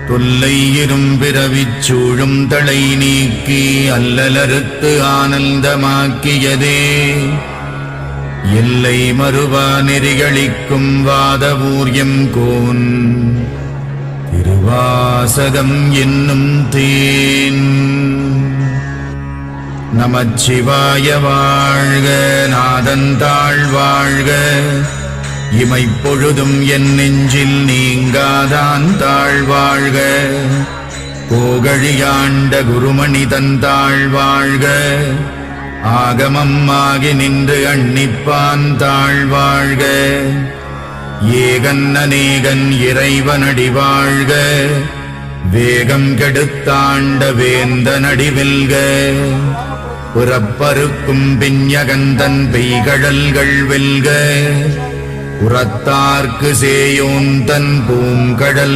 தொல்லை இரும்பிறவிச் சூழும் தளை நீக்கி அல்லலறுத்து ஆனந்தமாக்கியதே எல்லை மறுவா நெறிகளிக்கும் வாதவூர்யம் கோன் திருவாசகம் என்னும் தேன். நமச்சிவாய வாழ்க, நாதந்தாள் வாழ்க, இமைப்பொழுதும் என் நெஞ்சில் நீங்காதான் தாழ்வாழ்க. கோகழியாண்ட குருமணி தந்தாள் வாழ்க, ஆகமம் ஆகி நின்று அண்ணிப்பான் தாழ்வாழ்க. ஏகன் அநேகன் இறைவனடி வாழ்க, வேகம் கெடுத்தாண்ட வேந்தனடி வெல்க. புறப்பருக்கும் பிஞகந்தன் பெய்கடல்கள் வெல்க, உரத்தார்க்கு சேயோன் தன் பூங்கடல்